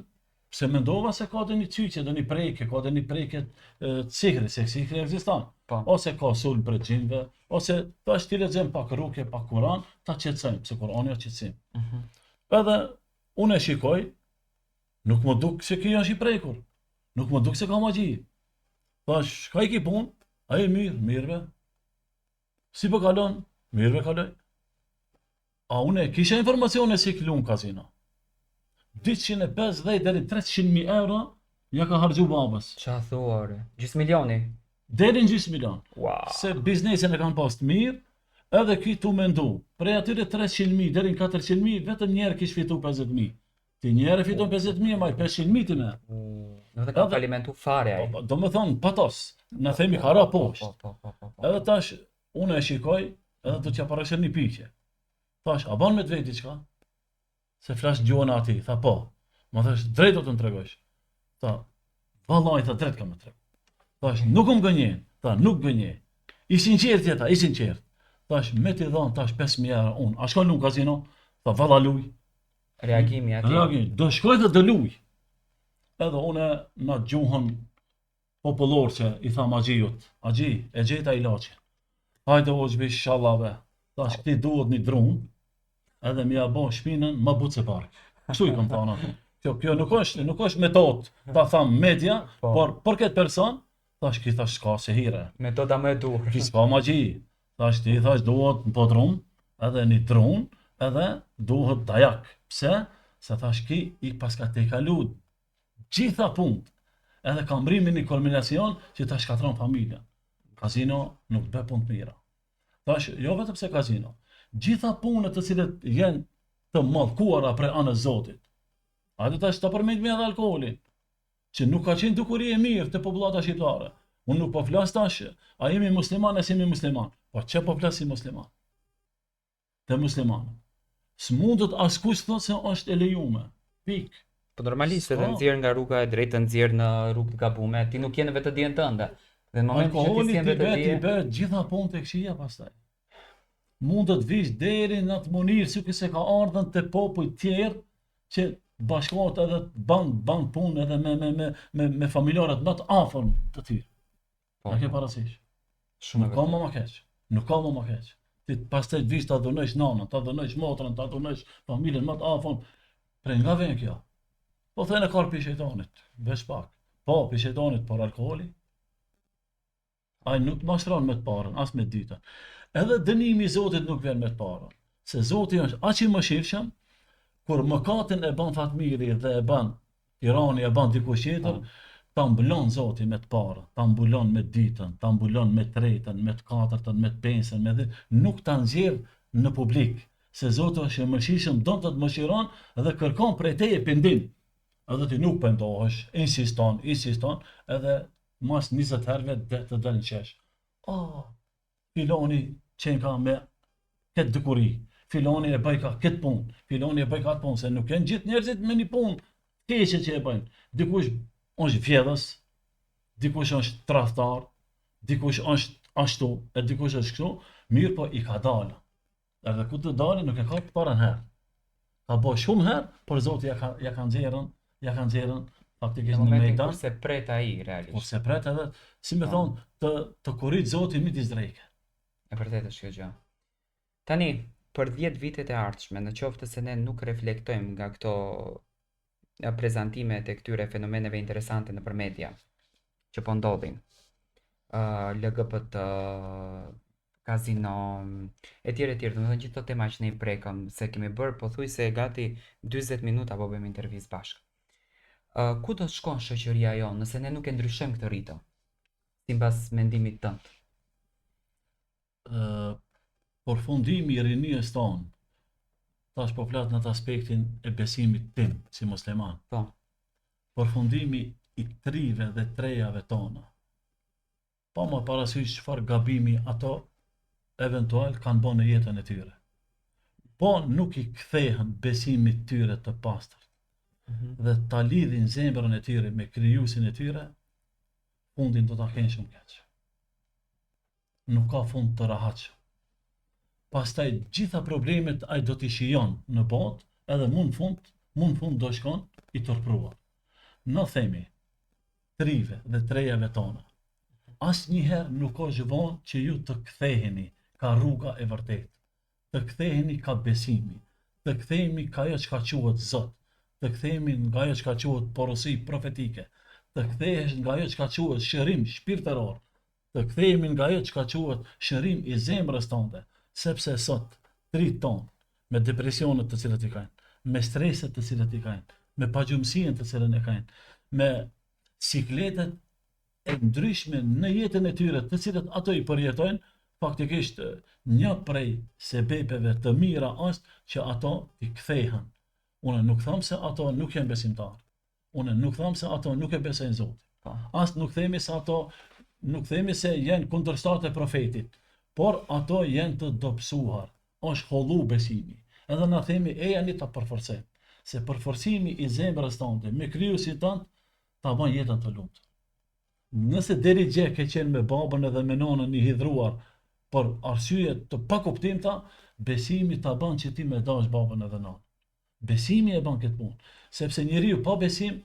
se mendova se ka dhe një cyqe, dhe një prejke, ka dhe një prejke të sihri, se sihri ekziston. Po. Ose ka sulm për gjinve, ose tash ti lexojmë pak rukje, pak Kur'an, ta qetësojmë, se Kur'ani është qetësim. Edhe unë e shikoj, nuk më duk se kjo është i prekur, nuk më duk se ka magji. Tash, ka i ki pun, a i mirëve, si po kalon, mirëve kaloj. A unë kisha informacione si këllum kazino. 250 deri 300.000 euro ja ka harxhu babës. Qa thua ore? Gjysmë milioni? Deri në gjysmë milion. Wow. Se biznesin e kanë pas të mirë, edhe ky tu mendu. Prej atyre 300.000 deri në 400.000, vetëm njerë kish fitu 50.000. Ti njerë fiton 50.000, ma i 500.000 ti me. Në të ka falimentu fare ai. Do më thonë patos, në themi ka ra poshtë. Po. Edhe tash, unë e shikoj, edhe do t'ja parashen një pyetje. Tash, a ban me të vetë diçka? Se flash gjuhën ati, tha po. Ma thash, drejt do të më tregojsh. Tha, vallaj, tha, drejt ka më tregu. Tash, nuk më gënjen, tha, nuk gënjen. I sinqert jeta, i sinqert. Tash, me t'i dhanë, tash 5.000 euro unë. A shkoj në kazino? Tha, valla luj. Reagimi ati. Reagimi, do shkoj dhe do luj. Edhe une në gjuhën popullor që i tha Haxhiut, Haxhi, e gjeta ilaçin. Hajde o xhbi shallave. Tash këti duhet një drun, edhe mi ja bo shpinën më butë se parë. Kështu i kam thënë atë. Kjo nuk është metodë, ta tham media, Po. por për këtë person, tash ki thash s'ka se hire. Metoda më e dur. Ki s'ka magji. Thash ti, thash duhet në podrum, edhe një dron, edhe duhet dajak. Pse? Se thash ki i paska te kalu gjitha punët, edhe ka mrimi një kulminacion që ta shkatron familja. Kazino nuk bë punë të mira. Thash, jo vetëm se kazino, gjitha punët të cilët janë të mallkuara prej anës Zotit. Hajde tash ta përmendim edhe alkoolin, që nuk ka qenë dukuri e mirë të popullata shqiptare. Unë nuk po flas tash, a jemi musliman, a jemi musliman. Po çe po flas si musliman? Të musliman. S'mundet askush thotë se është e lejuar. Pik. Po normalisht edhe S'ka. nxjerr nga rruga e drejtë, nxjerr në rrugë të gabuar, ti nuk je në vetë dijen tënde. Dhe në momentin që ti Alkoholi si ti vetë bëhet i dije, bëhet gjitha punë tek këshia pastaj. Mund të vish deri në atë mënyrë si se ka ardhën te popull tjerë që bashkohet edhe ban punë edhe me familjarët më të afërm të tyre. po, A ke parasysh? shumë Nuk ka më keq. Nuk ka më keq. Ti pastaj të vish ta dhunojsh nanën, ta dhunojsh motrën, ta dhunojsh familjen më të afërm. Prej nga vjen kjo? Po thënë ka pi shejtanit, veç pak. Po, pi shejtanit por alkooli. Ai nuk mashtron me të parën, as me të dytën. Edhe dënimi i Zotit nuk vjen me të parën. Se Zoti është aq i mëshirshëm, kur mëkatin e bën fatmiri dhe e bën tirani, e bën dikush tjetër, ta mbulon Zoti me të parën, ta mbulon me të dytën, ta mbulon me të tretën, me të katërtën, me të pesën, me dhe nuk ta nxjerr në publik. Se Zoti është i mëshirshëm, don të të mëshiron dhe kërkon prej teje pendim. Edhe ti nuk pendohesh, insiston, edhe mas 20 herëve të dalë në qesh. Filoni qenë ka me këtë dukuri, filoni e bëj ka këtë punë, filoni e bëj ka atë punë, se nuk janë gjithë njerëzit me një punë keqe që e bëjnë. Dikush është vjedhës, dikush është tradhtar, dikush është ashtu, e dikush është kështu, mirë po i ka dalë. Edhe ku të dalë nuk e ka të parën herë. Ka bëj shumë herë, por Zoti ja ka nxjerrën faktikisht në në momentin mejdan. kurse pret ai realisht. Kurse pret edhe, si me thonë, të kurit Zoti midis drejke. E vërtetë është kjo gjë. Tani, për 10 vitet e ardhshme, në qoftë se ne nuk reflektojmë nga këto prezantime të këtyre fenomeneve interesante nëpër media që po ndodhin, LGBT, kazino, etj, domethënë gjithë këto tema që ne i prekëm, se kemi bërë pothuajse gati 40 minuta po bëjmë intervistë bashkë. Ku do të shkon shoqëria jonë nëse ne nuk e ndryshojmë këtë ritëm, sipas mendimit tënd? Përfundimi i rinisë tonë, tash po flas në atë aspektin e besimit tim si musliman. Po. Përfundimi i trive dhe trejave tona. Pa më parasysh çfarë gabimi ato eventual kanë bën në jetën e tyre. Po nuk i kthehen besimit tyre të pastër dhe ta lidhin zemrën e tyre me krijuesin e tyre, fundin do ta kenë shumë keq. Nuk ka fund të rahatshëm. Pastaj gjitha problemet ai do t'i shijon në botë, edhe mund fund do shkon i tërpruar. Në themi, trive dhe trejave tona, asnjëherë nuk është vonë që ju të ktheheni ka rruga e vërtetë, të ktheheni ka besimi, të kthehemi ka ajo çka quhet Zot, të kthehemi nga ajo çka quhet porosi profetike, të kthehesh nga ajo çka quhet shërim shpirtëror, të kthehemi nga ajo çka quhet shërim i zemrës tënde, sepse sot trit ton me depresionet të cilat i kanë, me streset të cilat i kanë, me pagjumësinë të cilën e kanë, me sikletet e ndryshme në jetën e tyre të cilat ato i përjetojnë, faktikisht një prej sebepeve të mira është që ato i kthehen. Unë nuk them se ato nuk janë besimtarë. Unë nuk them se ato nuk e besojnë Zotin. As nuk themi se ato nuk themi se janë kundërshtar e profetit, por ato janë të dobësuar. Është hollu besimi. Edhe na themi jani ta përforcojmë, se përforcimi i zemrës tënde me krijuesin tënd ta bën jetën të lumtur. Nëse deri gje ke qenë me babën edhe me nonën i hidhruar për arsye të pakuptimta, besimi ta bën që ti me dash babën edhe nonën. Besimi e bën këtë punë, sepse njeriu pa besim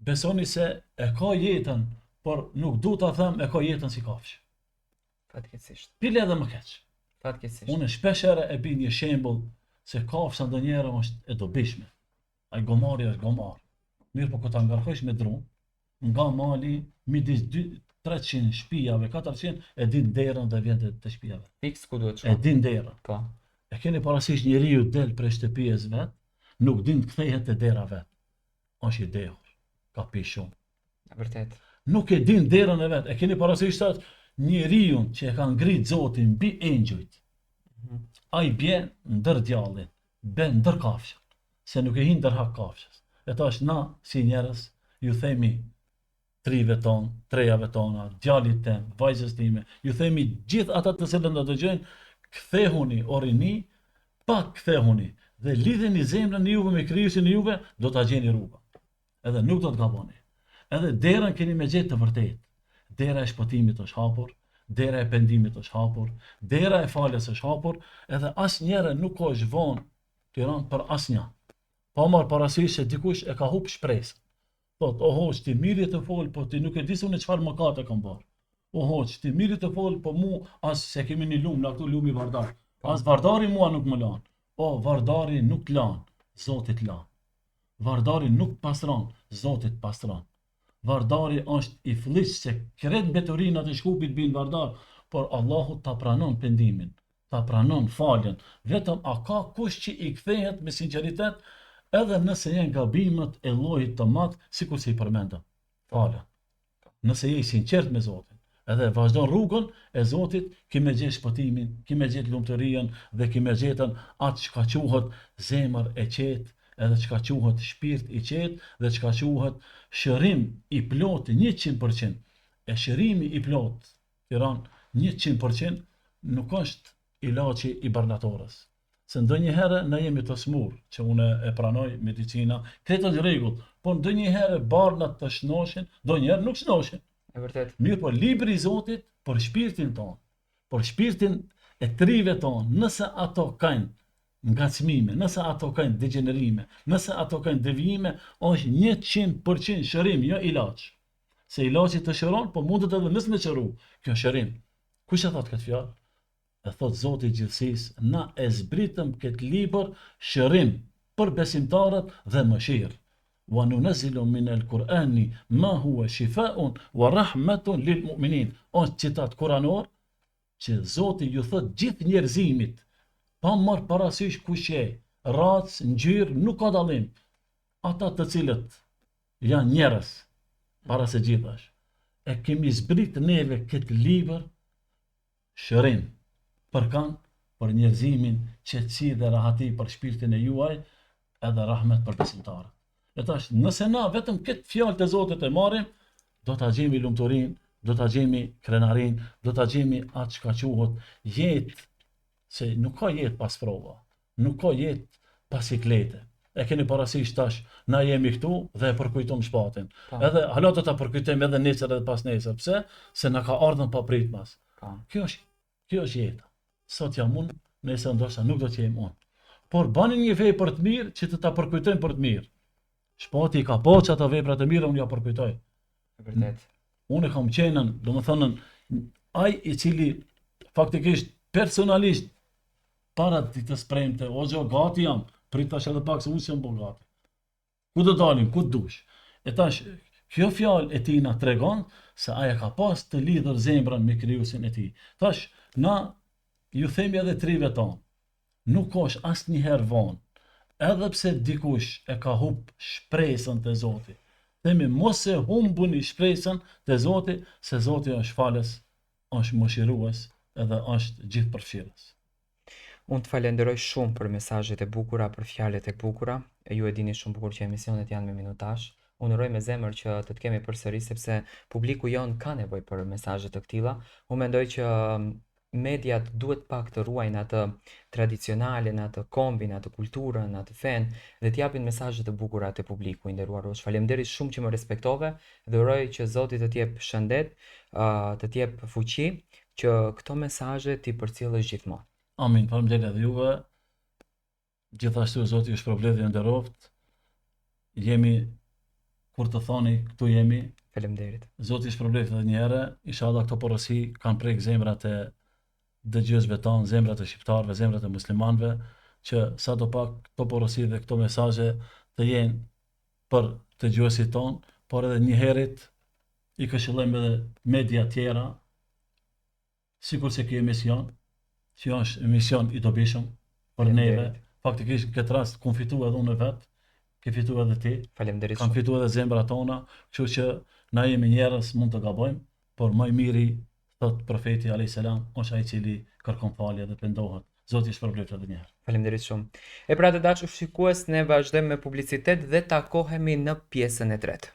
besoni se e ka jetën, por nuk du ta them e ka jetën si kafshë. Fatkeqësisht. Pile edhe më keq. Fatkeqësisht. Unë shpeshherë e bëj një shembull se kafsha ndonjëherë është e dobishme. Ai gomari është gomar. Mirë po kur ta ngarkosh me drum, nga mali midis 300 shtëpive, 400 e din derën dhe vjen te shtëpia vet. Fiks ku duhet E shkon. din derën. Po. E keni parasysh njeriu del prej shtëpisë vet, nuk din të kthehet te dera vet. Është i dehur, ka pi shumë. Vërtet. Nuk e din derën e vet. E keni parasysh se njeriu që e ka ngrit Zoti mbi engjujt, ai bie ndër djallin, bën ndër kafshën, se nuk e hin ndër hak kafshës. E tash na si njerëz ju themi trive ton, trejave tona, djalit tem, vajzës time, ju themi gjithë ata të cilët na dëgjojnë, kthehuni orini, pak kthehuni dhe lidheni zemrën e juve me Krijuesin e juve, do ta gjeni rrugën. Edhe nuk do të gaboni. Edhe derën keni me gjetë të vërtetë. Dera e shpëtimit është hapur, dera e pendimit është hapur, dera e faljes është hapur, edhe asnjëherë nuk ka zhvon Tiranë për asnjë. Pa marr parasysh se dikush e ka hup shpresën. Thot, o hoq, ti mirë të fol, po ti nuk e di se unë çfarë mëkate kam bërë. O hoq, ti mirë të fol, po mu as se kemi një lum, na këtu lumi vardar. As vardari mua nuk më lan. O, vardari nuk lan, Zoti të lan. Vardari nuk pastron, Zoti të pastron. Vardari është i fllihç se kret mbeturinat e shkupit bin vardar, por Allahu ta pranon pendimin, ta pranon faljen. Vetëm a ka kush që i kthehet me sinqeritet, edhe nëse janë gabimet e llojit të madh, sikur se i përmendëm. Falën. Nëse je i sinqert me Zotin, edhe vazhdon rrugën e Zotit, ki me gjetë shpëtimin, ki me gjetë lumturinë dhe ki me gjetën atë çka quhet zemër e qetë, edhe çka quhet shpirt i qetë dhe çka quhet shërim i plot 100%. E shërimi i plot, Tiranë 100% nuk është ilaçi i barnatorës. Se ndonjëherë ne jemi të smur, që unë e pranoj medicina, këtë është rregull, por ndonjëherë barnat të shnoshin, ndonjëherë nuk shnoshin. E vërtet. Mirë, po libri i Zotit për shpirtin ton, për shpirtin e trive ton, nëse ato kanë ngacmime, nëse ato kanë degenerime, nëse ato kanë devijime, është 100% shërim, jo ilaç. Se ilaçi të shëron, po mundet edhe nëse me qëru, kjo shërim. Kush e thot këtë fjalë? E thot Zoti i gjithësisë, na e zbritëm këtë libër shërim për besimtarët dhe mëshirë. Wa nunazzilu min al-Qur'ani ma huwa shifaa'un wa rahmatun lil mu'minin. Është citat kuranor që Zoti ju thot gjithë njerëzimit, pa marr parasysh kush je, racë, ngjyrë, nuk ka dallim. Ata të cilët janë njerëz, para se gjithash, e kemi zbrit neve këtë libër shërim. Për kanë, për njerëzimin, qetësi dhe rahati për shpirtin e juaj, edhe rahmet për besimtarët. E tash, nëse na vetëm këtë fjalë të Zotit e marrim, do ta gjejmë lumturinë, do ta gjejmë krenarinë, do ta gjejmë atë çka quhet jetë, se nuk ka jetë pas prova, nuk ka jetë pas siklete. E keni parasysh tash, na jemi këtu dhe e përkujtojmë shpatin. Edhe hala do ta përkujtojmë edhe nesër edhe pas nesër. Pse? Se na ka ardhur pa pritmas. Kjo është jeta. Sot jam unë, nesër ndoshta nuk do të jem unë. Por bani një vepër për të mirë që të ta përkujtojmë për të mirë. Shpati ka po që ata vepra të mira unë ja përkujtoj. Vërtet. Unë kam qenën, domethënë ai i cili faktikisht personalisht para ditës premte, o xho gati jam, prit tash edhe pak se unë jam gati. Ku do dalim, ku dush. E tash kjo fjalë e tij na tregon se ai ka pas të lidhur zemrën me Krijuesin e tij. Tash na ju themi edhe trive tonë, nuk është asnjëherë vonë, edhe pse dikush e ka humb shpresën te Zoti. Themi mos e humbuni shpresën te Zoti, se Zoti është falës, është mëshirues edhe është gjithëpërfshirës. Unë të falenderoj shumë për mesazhet e bukura, për fjalët e bukura. E ju e dini shumë bukur që emisionet janë me minutash. Unë uroj me zemër që të kemi përsëri sepse publiku jon ka nevojë për mesazhe të këtilla. Unë mendoj që mediat duhet pak të ruajnë atë tradicionalen, atë kombin, atë kulturën, atë fen dhe të japin mesazhe të bukura te publiku i nderuar. Faleminderit shumë që më respektove dhe uroj që Zoti të të jep shëndet, të të jep fuqi që këto mesazhe ti përcjellësh gjithmonë. Amin, faleminderit edhe juve. Gjithashtu Zoti ju shpërblet dhe nderoft. Jemi kur të thoni këtu jemi. Faleminderit. Zoti ju shpërblet edhe një herë. Inshallah këto porosi kanë prek zemrat e dëgjuesve tanë, zemrat e shqiptarëve, zemrat e muslimanëve, që sadopak këto porosi dhe këto mesazhe të jenë për dëgjuesit tonë, por edhe një herët I këshillojmë edhe media tjera, sikur se ky emision, që është emision i dobishëm për neve. Faleminderit. Faktikisht në këtë rast kom fitu edhe unë vet, ke fitu edhe ti, Faleminderit kam shumë. fitu edhe zemrat tona, kështu që na jemi njerëz, mund të gabojmë, por më i miri, thot profeti alayhis salam, është ai i cili kërkon falje dhe pendohet. Zoti ju shpërblet edhe një herë. Faleminderit shumë. E pra të dashur shikues, ne vazhdojmë me publicitet dhe takohemi në pjesën e tretë.